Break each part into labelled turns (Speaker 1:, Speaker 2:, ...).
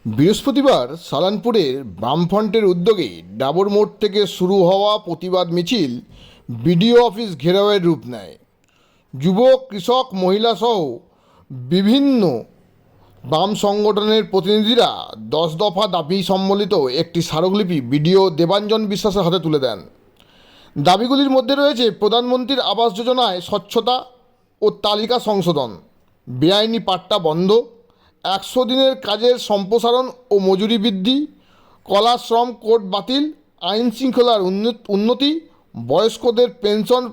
Speaker 1: বৃহস্পতিবার সালানপুরের বামফ্রন্টের উদ্যোগে ডাবর মোড় থেকে শুরু হওয়া প্রতিবাদ মিছিল বিডিও অফিস ঘেরাওয়ের রূপ নেয়। যুবক, কৃষক, মহিলাসহ বিভিন্ন বাম সংগঠনের প্রতিনিধিরা 10 দফা দাবি সম্বলিত একটি স্মারকলিপি বিডিও দেবাঞ্জন বিশ্বাসের হাতে তুলে দেন। দাবিগুলির মধ্যে রয়েছে প্রধানমন্ত্রীর আবাস যোজনায় স্বচ্ছতা ও তালিকা সংশোধন, বেআইনি পাট্টা বন্ধ, 100 দিনের কাজের সম্প্রসারণ ও মজুরি বৃদ্ধি, কলা শ্রম কোড বাতিল, আইন শৃঙ্খলার উন্নতি, বয়স্কদের পেনশন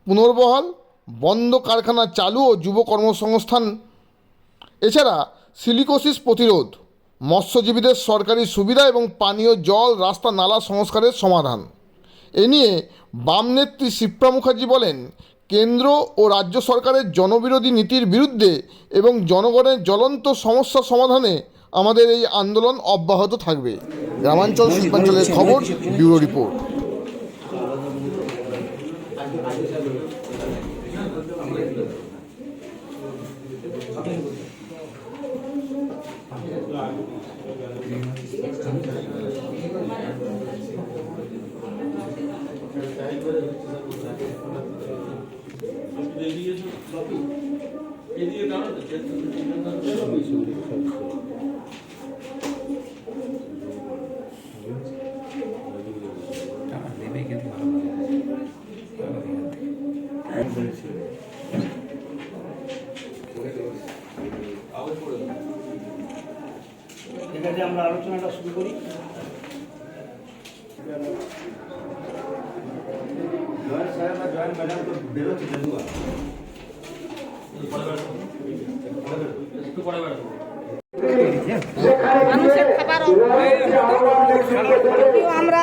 Speaker 1: পুনর্বহাল, বন্ধ কারখানা চালু ও যুব কর্মসংস্থান, এছাড়া সিলিকোসিস প্রতিরোধ, মৎস্যজীবীদের সরকারি সুবিধা এবং পানীয় জল, রাস্তা, নালা সংস্কারের সমাধান। এ নিয়ে বাম নেত্রী শিপ্রা মুখার্জি বলেন, কেন্দ্র ও রাজ্য সরকারের জনবিরোধী নীতির বিরুদ্ধে এবং জনগণের জ্বলন্ত সমস্যা সমাধানে আমাদের এই আন্দোলন অব্যাহত থাকবে। গ্রামাঞ্চল শিল্পাঞ্চলের খবর, ব্যুরো রিপোর্ট।
Speaker 2: ঠিক আছে, আমরা আলোচনাটা শুরু করি। জয়েন্ট সাহেব আর জয়েন্ট ম্যাডাম তো বেরোচ্ছে জানুয়া
Speaker 3: মানুষের খাবার আমরা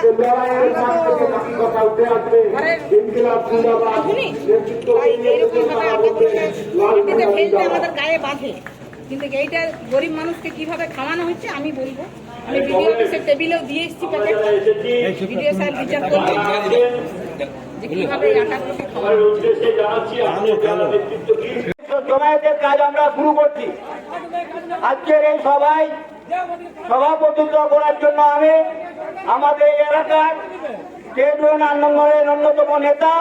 Speaker 3: আমাদের গায়ে বাঁধে, কিন্তু এইটা গরিব মানুষকে কিভাবে খাওয়ানো হচ্ছে আমি বলবো। আমি ভিডিও অফিসের টেবিলেও দিয়ে এসেছি প্যাকেট, ভিডিও সাহেব বিচার করবে যে কিভাবে আটাগুলোকে খাওয়ানো হচ্ছে।
Speaker 2: জমায়েতের কাজ আমরা শুরু করছি। আজকের এই সভায় সভাপতিত্ব করার জন্য আমি আমাদের এলাকার কেন্দ্রীয় আন্দোলনের অন্যতম নেতা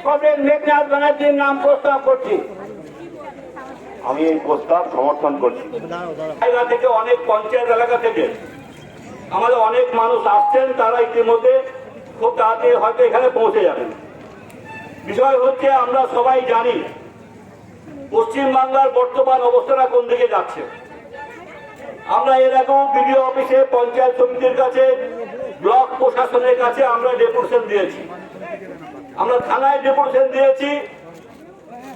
Speaker 2: কমরেড মেঘনাথ ব্যানার্জির নাম প্রস্তাব করছি।
Speaker 4: আমি এই প্রস্তাব সমর্থন করছি।
Speaker 5: জায়গা থেকে অনেক পঞ্চায়েত এলাকা থেকে আমাদের অনেক মানুষ আসছেন, তারা ইতিমধ্যে খুব তাড়াতাড়ি হয়তো এখানে পৌঁছে যাবেন। বিষয় হচ্ছে, আমরা সবাই জানি পশ্চিমবাংলার বর্তমান অবস্থাটা কোন দিকে যাচ্ছে। আমরা এর আগেও বিডিও অফিসে, পঞ্চায়েত সমিতির কাছে, ব্লক প্রশাসনের কাছে আমরা ডেপুটেশন দিয়েছি, আমরা থানায় ডেপুটেশন দিয়েছি।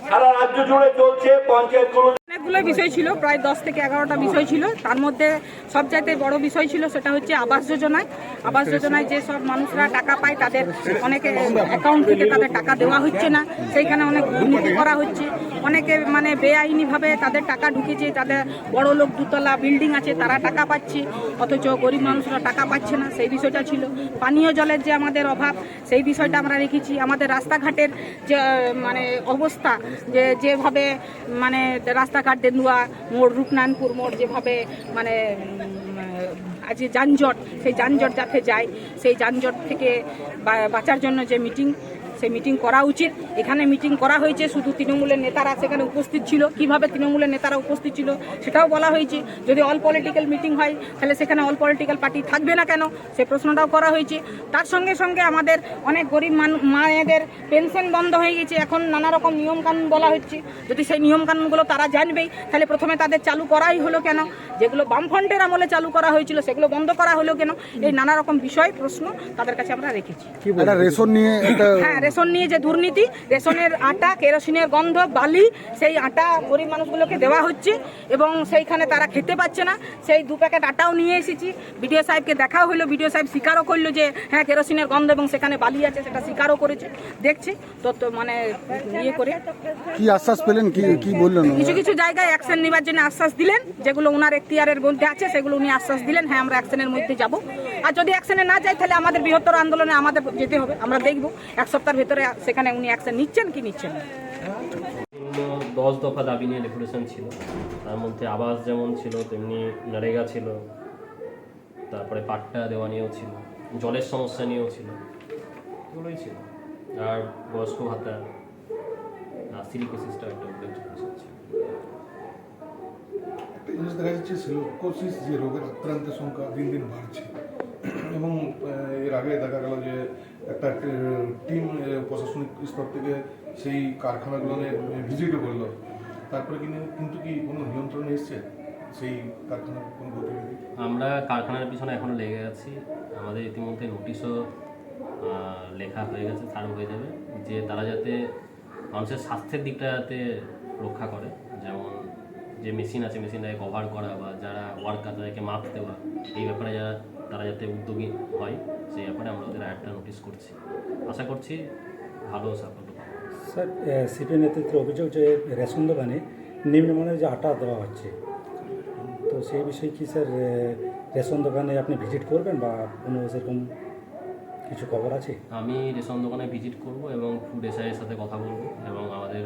Speaker 5: সারা রাজ্য জুড়ে চলছে পঞ্চায়েতগুলো।
Speaker 3: অনেকগুলো বিষয় ছিল, প্রায় 10 থেকে 11টা বিষয় ছিল। তার মধ্যে সবচাইতে বড় বিষয় ছিল সেটা হচ্ছে আবাস যোজনায়। আবাস যোজনায় যে সব মানুষরা টাকা পায় তাদের অনেকে অ্যাকাউন্ট থেকে তাদের টাকা দেওয়া হচ্ছে না, সেইখানে অনেক দুর্নীতি করা হচ্ছে। অনেকে মানে বেআইনিভাবে তাদের টাকা ঢুকেছে, তাদের বড় লোক দুতলা বিল্ডিং আছে তারা টাকা পাচ্ছে, অথচ গরিব মানুষরা টাকা পাচ্ছে না, সেই বিষয়টা ছিল। পানীয় জলের যে আমাদের অভাব সেই বিষয়টা আমরা রেখেছি। আমাদের রাস্তাঘাটের যে মানে অবস্থা, যেভাবে মানে রাস্তাঘাট দেন্দুয়া মোড়, রূপনারায়ণপুর মোড় যেভাবে মানে আজ যানজট, সেই যানজট যাতে যায়, সেই যানজট থেকে বাঁচার জন্য যে মিটিং, সেই মিটিং করা উচিত। এখানে মিটিং করা হয়েছে, শুধু তৃণমূলের নেতারা সেখানে উপস্থিত ছিল। কিভাবে তৃণমূলের নেতারা উপস্থিত ছিল সেটাও বলা হয়েছে। যদি অল পলিটিক্যাল মিটিং হয় তাহলে সেখানে অল পলিটিক্যাল পার্টি থাকবে না কেন, সে প্রশ্নটাও করা হয়েছে। তার সঙ্গে সঙ্গে আমাদের অনেক গরিব মায়েদের পেনশন বন্ধ হয়ে গেছে, এখন নানা রকম নিয়মকানুন বলা হচ্ছে। যদি সেই নিয়মকানুনগুলো তারা জানবেই, তাহলে প্রথমে তাদের চালু করাই হলো কেন? যেগুলো বামফ্রন্টের আমলে চালু করা হয়েছিল সেগুলো বন্ধ করা হলো কেন? এই নানা রকম বিষয় প্রশ্ন তাদের কাছে আমরা রেখেছি।
Speaker 1: রেশন নিয়ে,
Speaker 3: হ্যাঁ, রেশন নিয়ে যে দুর্নীতি, রেশনের আটা, কেরোসিনের গন্ধ, বালি, সেই আটা গরিব মানুষগুলোকে দেওয়া হচ্ছে এবং সেইখানে তারা খেতে পাচ্ছে না। সেই 2 প্যাকেট আটাও নিয়ে এসেছি, বিডিও সাহেবকে দেখাও হলো, বিডিও সাহেব স্বীকারও করলো যে হ্যাঁ কেরোসিনের গন্ধ এবং সেখানে বালি আছে, সেটা স্বীকারও করেছে। দেখছি তো মানে ইয়ে করে
Speaker 1: কি আশ্বাস পেলেন, কি বললেন?
Speaker 3: কিছু কিছু জায়গায় অ্যাকশন নেবার জন্য আশ্বাস দিলেন, যেগুলো ওনার এখতিয়ারের মধ্যে আছে সেগুলো উনি আশ্বাস দিলেন, হ্যাঁ আমরা অ্যাকশনের মধ্যে যাব। আর যদি অ্যাকশনে না যাই তাহলে আমাদের বৃহত্তর আন্দোলনে আমাদের যেতে হবে। আমরা দেখব 1 সপ্তাহের ভেতরে সেখানে উনি অ্যাকশন নিচ্ছেন কি নিচ্ছেন না।
Speaker 6: 10 দফা দাবি নিয়ে ডেপুটেশন ছিল। তার মধ্যে আবাস যেমন ছিল তেমনি নরেগা ছিল, তারপরে পাট্টা দেওয়া নিয়েও ছিল, জলের সমস্যা নিয়েও ছিল, এগুলোই ছিল। আর বয়স্ক ভাতা আর সিলিকোসিসটা একটা উল্লেখযোগ্য ছিল।
Speaker 7: একটা জিনিস দেখা যাচ্ছে সিলিকোসিস যে রোগের আক্রান্তের সংখ্যা দিন দিন বাড়ছে এবং এর আগে দেখা গেল যে একটা টিম প্রশাসনিক স্তর থেকে সেই কারখানাগুলো ভিজিটও করলো, তারপরে কিন্তু কি কোনো নিয়ন্ত্রণে এসছে সেই কারখানার কোনো গতিবিধি?
Speaker 6: আমরা কারখানার পিছনে এখনও লেগে আছি। আমাদের ইতিমধ্যে নোটিশও লেখা হয়ে গেছে, সার্ভ হয়ে যাবে, যে তারা যাতে মানুষের স্বাস্থ্যের দিকটা যাতে রক্ষা করে, যেমন যে মেশিন আছে মেশিনটাকে কভার করা বা যারা ওয়ার্কার তাদেরকে মাস্ক দেওয়া, এই ব্যাপারে তারা যাতে উদ্যোগী হয় সেই ব্যাপারে আমরা ওদের একটা নোটিশ করছি। আশা করছি ভালো সাফল্য পাবো।
Speaker 8: স্যার, সিপি নেতৃত্বের অভিযোগ যে রেশন দোকানে নিম্নমানের যে আটা দেওয়া হচ্ছে, তো সেই বিষয়ে কি স্যার রেশন দোকানে আপনি ভিজিট করবেন বা কোনো সেরকম কিছু খবর আছে?
Speaker 6: আমি রেশন দোকানে ভিজিট করব এবং ফুড এসআইয়ের সাথে কথা বলবো এবং আমাদের